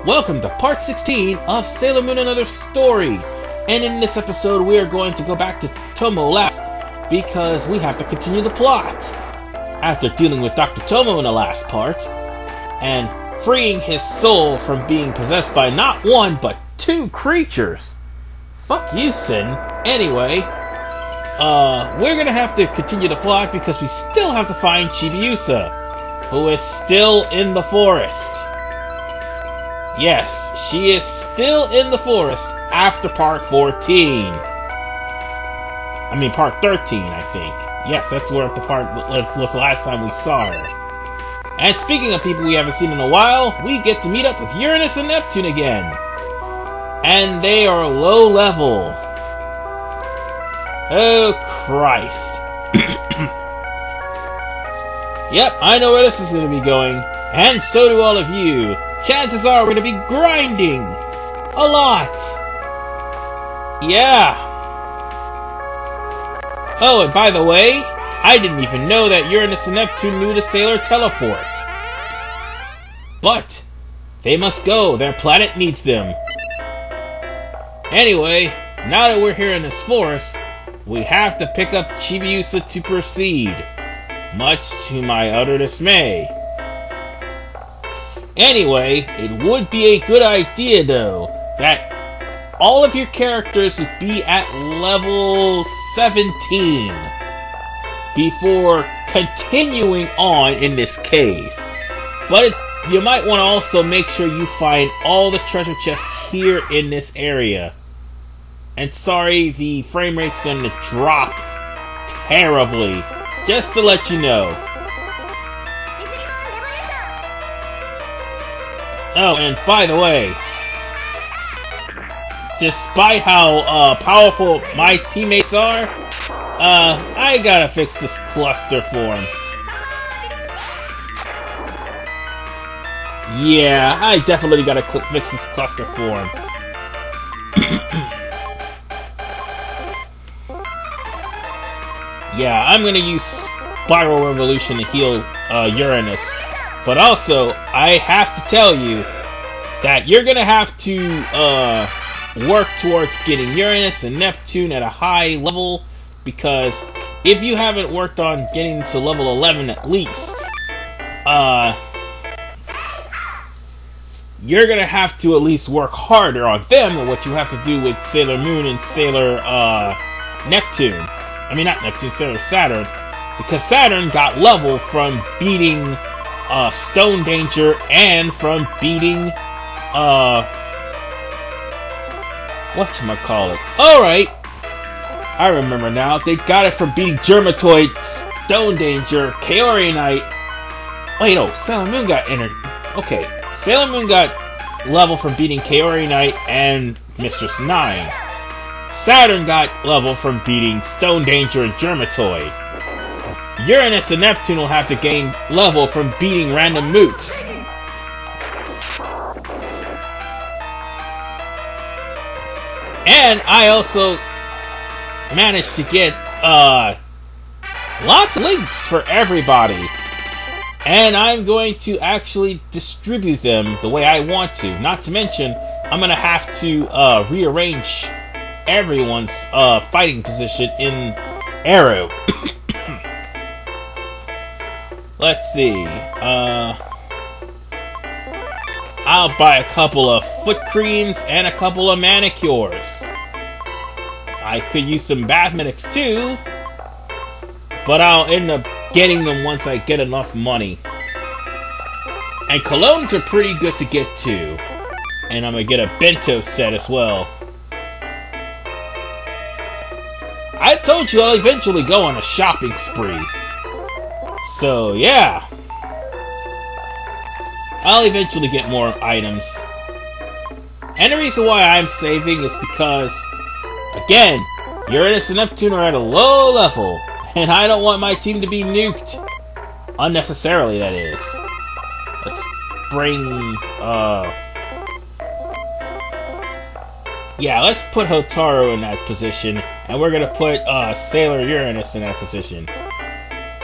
Welcome to part 16 of Sailor Moon Another Story. And in this episode we are going to go back to Tomo last because we have to continue the plot. After dealing with Dr. Tomo in the last part, and freeing his soul from being possessed by not one but two creatures. Fuck you, Sin. Anyway, we're gonna have to continue the plot because we still have to find Chibi-Usa, who is still in the forest. Yes, she is still in the forest after part 14. I mean, part 13, I think. Yes, that's where the part was the last time we saw her. And speaking of people we haven't seen in a while, we get to meet up with Uranus and Neptune again. And they are low level. Oh, Christ. Yep, I know where this is going to be going. And so do all of you. Chances are we're going to be grinding. A lot. Yeah. Oh, and by the way, I didn't even know that Uranus and Neptune knew the Sailor teleport. But they must go. Their planet needs them. Anyway, now that we're here in this forest, we have to pick up Chibi-Usa to proceed. Much to my utter dismay. Anyway, it would be a good idea, though, that all of your characters would be at level 17 before continuing on in this cave. But you might want to also make sure you find all the treasure chests here in this area. And sorry, the frame rate's going to drop terribly, just to let you know. Oh, and by the way, despite how powerful my teammates are, I gotta fix this cluster form. Yeah, I definitely gotta fix this cluster form. Yeah, I'm gonna use Spiral Revolution to heal Uranus. But also, I have to tell you that you're gonna have to work towards getting Uranus and Neptune at a high level, because if you haven't worked on getting to level 11 at least, you're gonna have to at least work harder on them than what you have to do with Sailor Moon and Sailor Neptune. I mean, not Neptune, Sailor Saturn, because Saturn got level from beating Stone Danger and from beating whatchamacallit. Alright, I remember now. They got it from beating Germatoid, Stone Danger, Kaori Knight. Wait, no, Sailor Moon got entered. Okay, Sailor Moon got level from beating Kaori Knight and Mistress 9. Saturn got level from beating Stone Danger and Germatoid. Uranus and Neptune will have to gain level from beating random mooks. And I also managed to get lots of links for everybody. And I'm going to actually distribute them the way I want to. Not to mention, I'm going to have to rearrange everyone's fighting position in Arrow. Let's see, I'll buy a couple of foot creams and a couple of manicures. I could use some bath minutes too, but I'll end up getting them once I get enough money. And colognes are pretty good to get too. And I'm gonna get a bento set as well. I told you I'll eventually go on a shopping spree. So, yeah. I'll eventually get more items. And the reason why I'm saving is because, again, Uranus and Neptune are at a low level, and I don't want my team to be nuked. Unnecessarily, that is. Let's bring, yeah, let's put Hotaru in that position, and we're gonna put, Sailor Uranus in that position.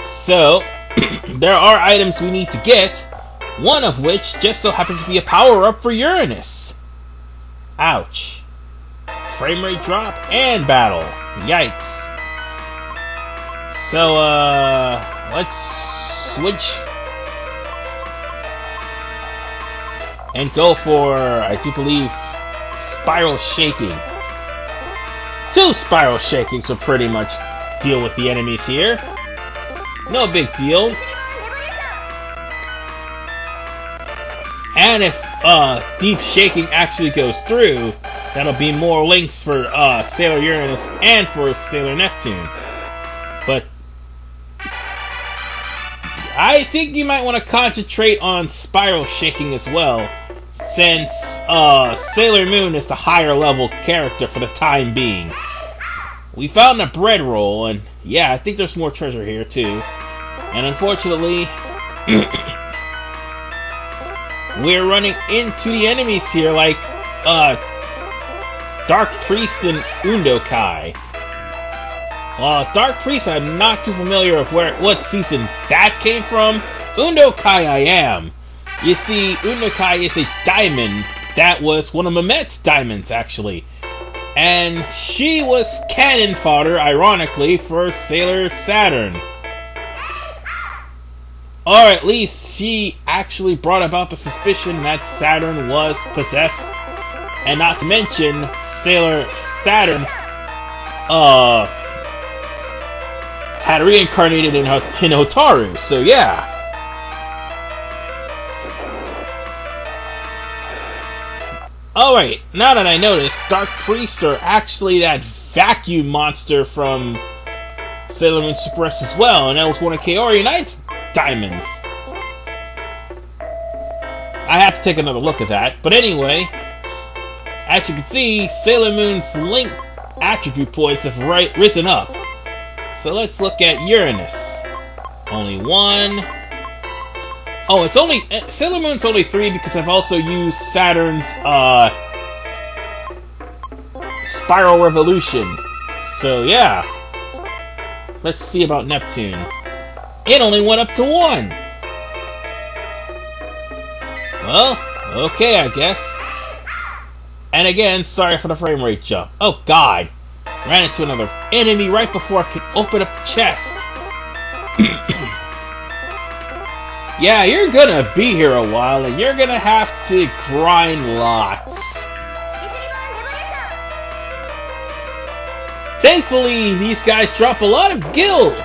So, there are items we need to get, One of which just so happens to be a power-up for Uranus. Ouch. Frame rate drop and battle. Yikes. So, let's switch and go for, I do believe, spiral shaking. 2 spiral shakings will pretty much deal with the enemies here. No big deal. And if deep shaking actually goes through, that'll be more links for Sailor Uranus and for Sailor Neptune. But I think you might want to concentrate on spiral shaking as well, since Sailor Moon is the higher level character for the time being. We found a bread roll, and yeah, I think there's more treasure here too. And unfortunately, we're running into the enemies here like Dark Priest and Undokai. Dark Priest, I'm not too familiar with what season that came from. Undokai I am. You see, Undokai is a diamond that was one of Mamet's diamonds, actually. And she was cannon fodder, ironically, for Sailor Saturn. Or at least she actually brought about the suspicion that Saturn was possessed. And not to mention, Sailor Saturn had reincarnated in Hotaru, so yeah. Alright, now that I noticed, Dark Priest are actually that vacuum monster from Sailor Moon Super S as well, and that was one of Kaori Knight's diamonds. I have to take another look at that, but anyway, as you can see, Sailor Moon's link attribute points have risen up. So let's look at Uranus. Only 1. Oh, it's only Sailor Moon's only 3 because I've also used Saturn's Spiral Revolution. So yeah. Let's see about Neptune. It only went up to 1. Well, okay, I guess. And again, sorry for the frame rate jump. Oh god. Ran into another enemy right before I could open up the chest. Yeah, you're gonna be here a while, and you're gonna have to grind lots. Thankfully, these guys drop a lot of gil.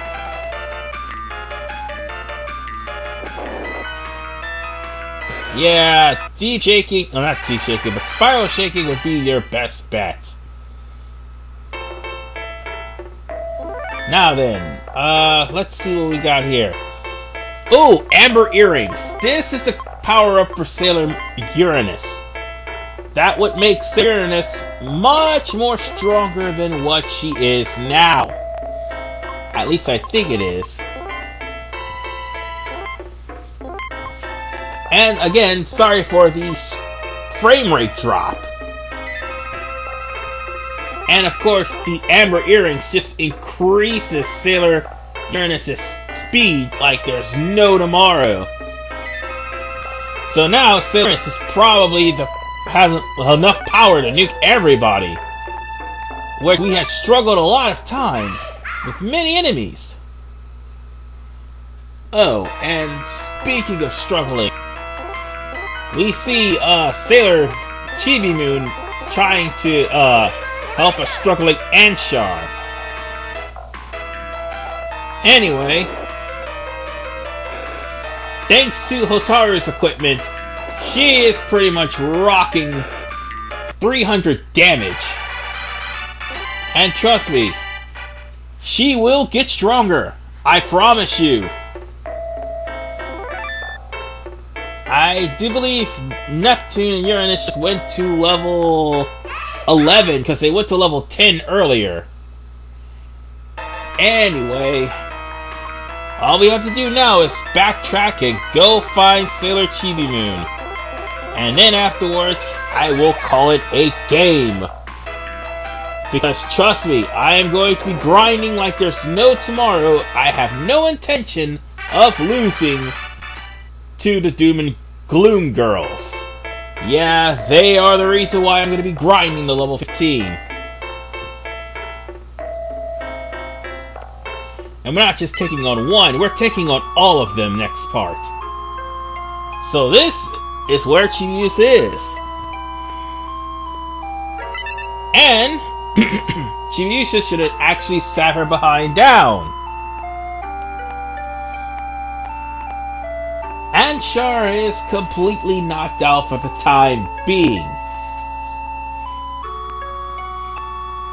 Yeah, deep shaking, well, not deep shaking, but spiral shaking would be your best bet. Now then, let's see what we got here. Ooh, Amber Earrings. This is the power-up for Sailor Uranus. That would make Sailor Uranus much more stronger than what she is now. At least I think it is. And again, sorry for the frame rate drop. And of course, the Amber Earrings just increases Sailor Uranus' speed like there's no tomorrow. So now Sailor Uranus is probably has enough power to nuke everybody. Where we had struggled a lot of times with many enemies. Oh, and speaking of struggling, we see Sailor Chibi-Moon trying to help a struggling Anshar. Anyway, thanks to Hotaru's equipment, she is pretty much rocking 300 damage. And trust me, she will get stronger. I promise you. I do believe Neptune and Uranus just went to level 11 because they went to level 10 earlier. Anyway, all we have to do now is backtrack and go find Sailor Chibi-Moon. And then afterwards, I will call it a game. Because trust me, I am going to be grinding like there's no tomorrow. I have no intention of losing to the Doom and Gloom girls. Yeah, they are the reason why I'm going to be grinding the level 15. And we're not just taking on one, we're taking on all of them next part. So this is where Chibi-Usa is. And Chibi-Usa should have actually sat her behind down. And Char is completely knocked out for the time being.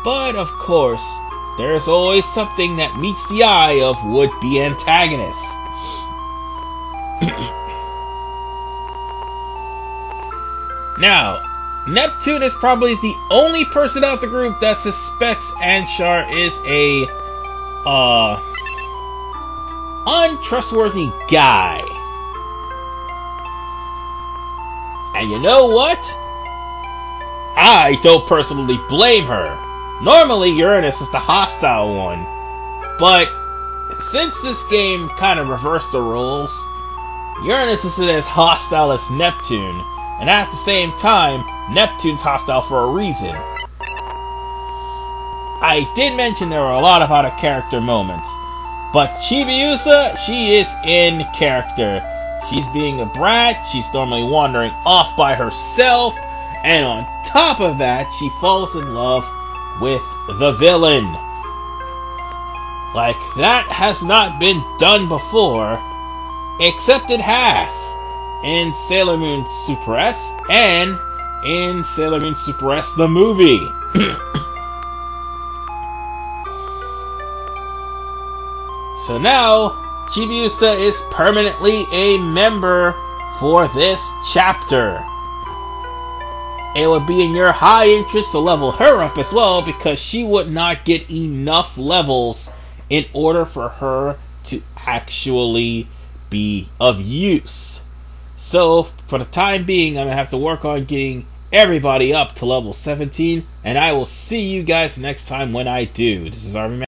But of course, there's always something that meets the eye of would-be antagonists. Now, Neptune is probably the only person out the group that suspects Anshar is a untrustworthy guy. And you know what? I don't personally blame her. Normally, Uranus is the hostile one. But since this game kind of reversed the roles, Uranus is as hostile as Neptune. And at the same time, Neptune's hostile for a reason. I did mention there were a lot of out-of-character moments. But Chibi-Usa, she is in character. She's being a brat, she's normally wandering off by herself, and on top of that, she falls in love with the villain. Like, that has not been done before, except it has. In Sailor Moon Super S, and in Sailor Moon Super S the movie. So now, Chibi-Usa is permanently a member for this chapter. It would be in your high interest to level her up as well, because she would not get enough levels in order for her to actually be of use. So, for the time being, I'm going to have to work on getting everybody up to level 17, and I will see you guys next time when I do. This is RV Man.